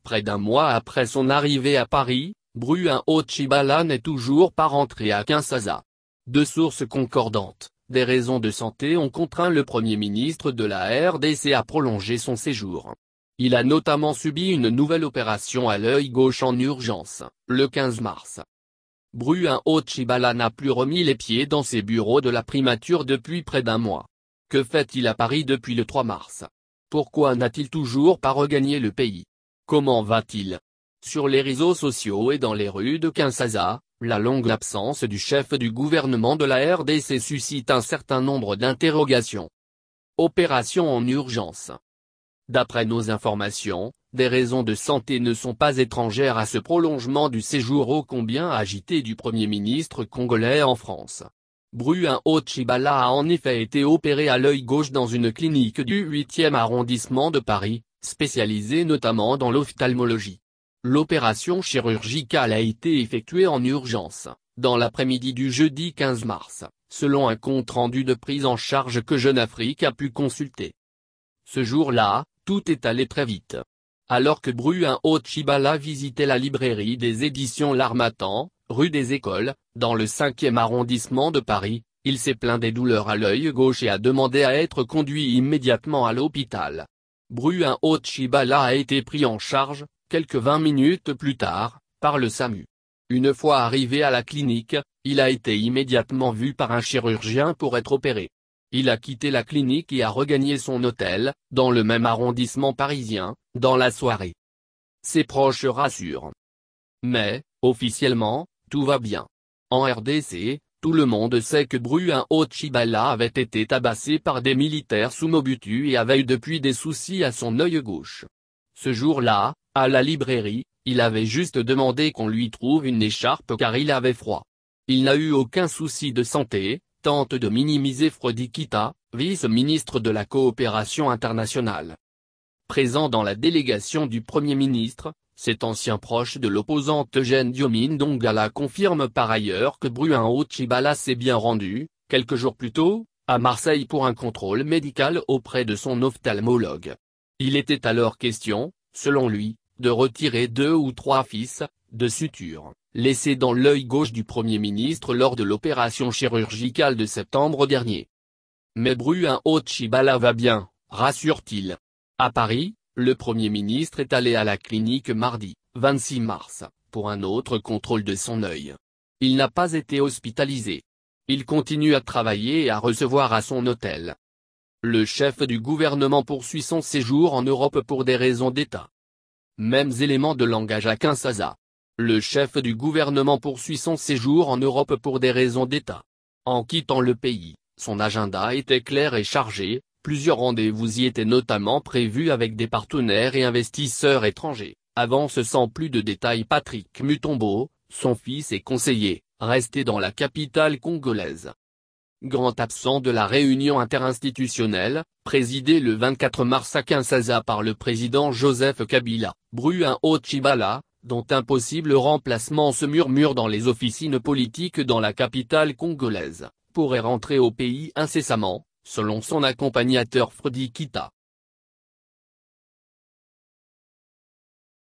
Près d'un mois après son arrivée à Paris, Bruno Tchibala n'est toujours pas rentré à Kinshasa. De sources concordantes, des raisons de santé ont contraint le Premier ministre de la RDC à prolonger son séjour. Il a notamment subi une nouvelle opération à l'œil gauche en urgence, le 15 mars. Bruno Tchibala n'a plus remis les pieds dans ses bureaux de la primature depuis près d'un mois. Que fait-il à Paris depuis le 3 mars? Pourquoi n'a-t-il toujours pas regagné le pays? Comment va-t-il? Sur les réseaux sociaux et dans les rues de Kinshasa, la longue absence du chef du gouvernement de la RDC suscite un certain nombre d'interrogations. Opération en urgence. D'après nos informations, des raisons de santé ne sont pas étrangères à ce prolongement du séjour ô combien agité du Premier ministre congolais en France. Bruno Tchibala a en effet été opéré à l'œil gauche dans une clinique du 8e arrondissement de Paris, spécialisée notamment dans l'ophtalmologie. L'opération chirurgicale a été effectuée en urgence, dans l'après-midi du jeudi 15 mars, selon un compte-rendu de prise en charge que Jeune Afrique a pu consulter. Ce jour-là, tout est allé très vite. Alors que Bruno Tchibala visitait la librairie des éditions L'Harmattan, rue des Écoles, dans le 5e arrondissement de Paris, il s'est plaint des douleurs à l'œil gauche et a demandé à être conduit immédiatement à l'hôpital. Bruno Tchibala a été pris en charge, quelques 20 minutes plus tard, par le SAMU. Une fois arrivé à la clinique, il a été immédiatement vu par un chirurgien pour être opéré. Il a quitté la clinique et a regagné son hôtel, dans le même arrondissement parisien, dans la soirée. Ses proches rassurent. Mais, officiellement, tout va bien. En RDC, tout le monde sait que Bruno Tchibala avait été tabassé par des militaires sous Mobutu et avait eu depuis des soucis à son œil gauche. Ce jour-là, à la librairie, il avait juste demandé qu'on lui trouve une écharpe car il avait froid. Il n'a eu aucun souci de santé, tente de minimiser Frodi Kita, vice-ministre de la coopération internationale. Présent dans la délégation du Premier ministre, cet ancien proche de l'opposante Eugène Diomine Dongala confirme par ailleurs que Bruno Tchibala s'est bien rendu, quelques jours plus tôt, à Marseille pour un contrôle médical auprès de son ophtalmologue. Il était alors question, selon lui, de retirer 2 ou 3 fils de suture, laissés dans l'œil gauche du Premier ministre lors de l'opération chirurgicale de septembre dernier. Mais Bruno Tchibala va bien, rassure-t-il. À Paris, le Premier ministre est allé à la clinique mardi, 26 mars, pour un autre contrôle de son œil. Il n'a pas été hospitalisé. Il continue à travailler et à recevoir à son hôtel. Le chef du gouvernement poursuit son séjour en Europe pour des raisons d'État. Mêmes éléments de langage à Kinshasa. Le chef du gouvernement poursuit son séjour en Europe pour des raisons d'État. En quittant le pays, son agenda était clair et chargé. Plusieurs rendez-vous y étaient notamment prévus avec des partenaires et investisseurs étrangers, avance sans plus de détails Patrick Mutombo, son fils et conseiller, resté dans la capitale congolaise. Grand absent de la réunion interinstitutionnelle, présidée le 24 mars à Kinshasa par le président Joseph Kabila, Bruno Tchibala, dont un possible remplacement se murmure dans les officines politiques dans la capitale congolaise, pourrait rentrer au pays incessamment, selon son accompagnateur Frodi Kita.